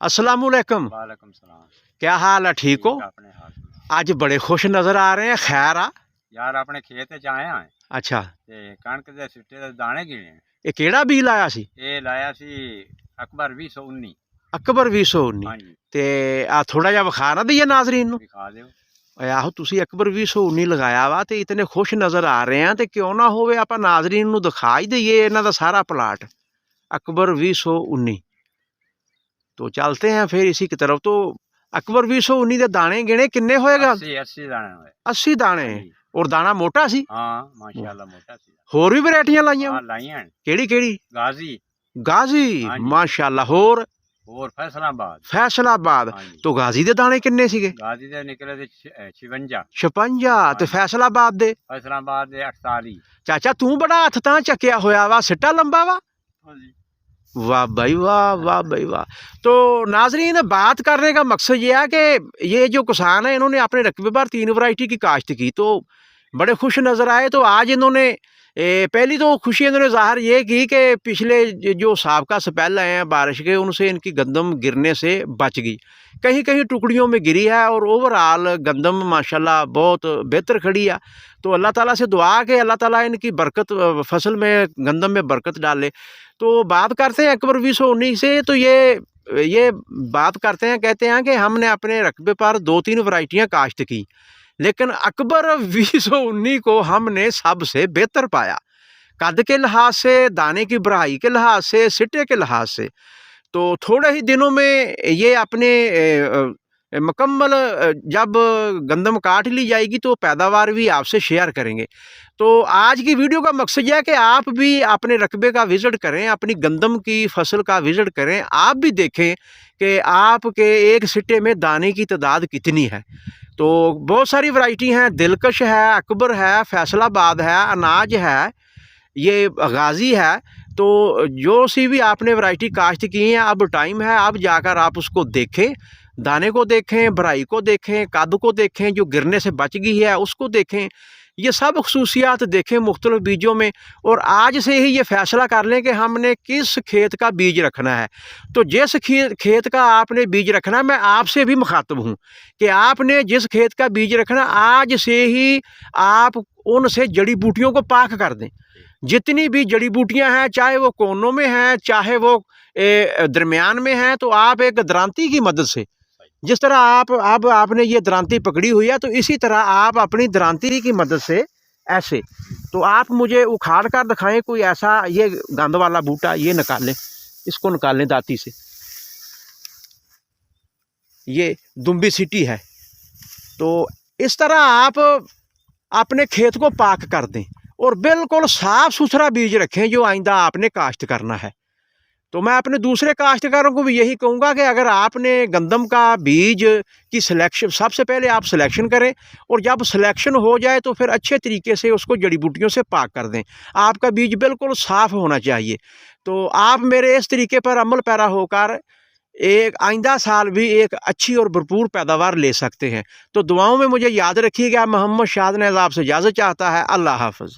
अस्सलामुअलैकुम। वालेकुम सलाम। क्या हाल है, ठीक हो? अपने हाथ में आज बड़े खुश नजर आ रहे हैं, खैर आ? यार अपने खेत च आए हैं अच्छा, ते कणक दे सिट्टे दे दाने गिने ये केड़ा बी लाया सी? ये लाया सी अकबर 2019। अकबर 2019 हाँ जी ते आ थोड़ा जा विखा ना दईए नाजरीन नू। दिखा दो। ਓਏ ਆਹੋ ਤੁਸੀਂ ਅਕਬਰ 2019 ਲਗਾਇਆ ਵਾ ਤੇ ਇਤਨੇ ਖੁਸ਼ ਨਜ਼ਰ ਆ ਰਹੇ ਆ ਤੇ ਕਿਉਂ ਨਾ ਹੋਵੇ ਆਪਾਂ ਨਾਜ਼ਰੀਨ ਨੂੰ ਦਿਖਾ ਹੀ ਦਈਏ ਇਹਨਾਂ ਦਾ ਸਾਰਾ प्लाट अकबर 2019। तो चलते हैं फिर इसी की तरफ। तो अकबर 2019 के दाने गिने किन्ने होएगा? 80 दाने हुए। 80 दाने। हाँ जी। और दाना मोटा सी? हाँ माशाल्लाह मोटा सी। होर भी वैरायटियां लाइयां? हाँ लाइयां। केड़ी केड़ी? गाजी गाजी। हाँ जी। माशाल्लाह। होर और फैसलाबाद। फैसलाबाद। हाँ जी। तो गाजी दे दाने किन्ने सीगे? गाजी दे निकले थे 56। 56 ते फैसलाबाद दे? फैसलाबाद दे 48। चाचा तू बड़ा हथ तां चक्या होया वा, सिट्टा लंबा वा। हाँ जी। वाह भाई वाह, वाह भाई वाह। तो नाजरीन बात करने का मकसद ये है कि ये जो किसान है इन्होंने अपने रकबे पर 3 वैरायटी की काश्त की, तो बड़े खुश नज़र आए। तो आज इन्होंने पहली तो खुशी इन्होंने ज़ाहिर ये की कि पिछले जो साबका स्पेल आए हैं बारिश के, उनसे इनकी गंदम गिरने से बच गई। कहीं कहीं टुकड़ियों में गिरी है और ओवरऑल गंदम माशाल्लाह बहुत बेहतर खड़ी है। तो अल्लाह ताला से दुआ कि अल्लाह ताला इनकी बरकत फसल में, गंदम में बरकत डाले। तो बात करते हैं अकबर 2019 से। तो ये बात करते हैं, कहते हैं कि हमने अपने रकबे पर 2-3 वैरायटियाँ काश्त की, लेकिन अकबर 2019 को हमने सबसे बेहतर पाया, कद के लिहाज से, दाने की बड़ाई के लिहाज से, सिट्टे के लिहाज से। तो थोड़े ही दिनों में ये अपने मुकम्मल जब गंदम काट ली जाएगी तो पैदावार भी आपसे शेयर करेंगे। तो आज की वीडियो का मकसद यह है कि आप भी अपने रकबे का विज़िट करें, अपनी गंदम की फसल का विज़िट करें, आप भी देखें कि आपके एक सिट्टे में दाने की तादाद कितनी है। तो बहुत सारी वैरायटी हैं, दिलकश है, अकबर है, फैसलाबाद है, अनाज है, ये गाजी है। तो जो सी भी आपने वैरायटी काश्त की है, अब टाइम है, अब जाकर आप उसको देखें, दाने को देखें, भराई को देखें, कद को देखें, जो गिरने से बच गई है उसको देखें, ये सब खसूसियात देखें मुख्तलिफ बीजों में। और आज से ही ये फैसला कर लें कि हमने किस खेत का बीज रखना है। तो जिस खेत का आपने बीज रखना, मैं आपसे भी मुखातब हूँ कि आपने जिस खेत का बीज रखना, आज से ही आप उनसे जड़ी बूटियों को पाक कर दें। जितनी भी जड़ी बूटियाँ हैं, चाहे वो कोनों में हैं, चाहे वो दरमियान में हैं, तो आप एक दरांती की मदद से, जिस तरह आपने ये दरांती पकड़ी हुई है, तो इसी तरह आप अपनी दरांती की मदद से ऐसे, तो आप मुझे उखाड़ कर दिखाएं कोई ऐसा, ये गंद वाला बूटा ये निकालें, इसको निकालें दाती से। ये दुम्बी सिटी है। तो इस तरह आप अपने खेत को पाक कर दें और बिल्कुल साफ़ सुथरा बीज रखें जो आइंदा आपने काश्त करना है। तो मैं अपने दूसरे काश्तकारों को भी यही कहूँगा कि अगर आपने गंदम का बीज की सिलेक्शन, सबसे पहले आप सिलेक्शन करें, और जब सिलेक्शन हो जाए तो फिर अच्छे तरीके से उसको जड़ी बूटियों से पाक कर दें। आपका बीज बिल्कुल साफ़ होना चाहिए। तो आप मेरे इस तरीके पर अमल पैरा होकर एक आइंदा साल भी एक अच्छी और भरपूर पैदावार ले सकते हैं। तो दुआओं में मुझे याद रखिएगा। मोहम्मद शाद ने आपसे इजाज़त चाहता है। अल्लाह हाफ़िज़।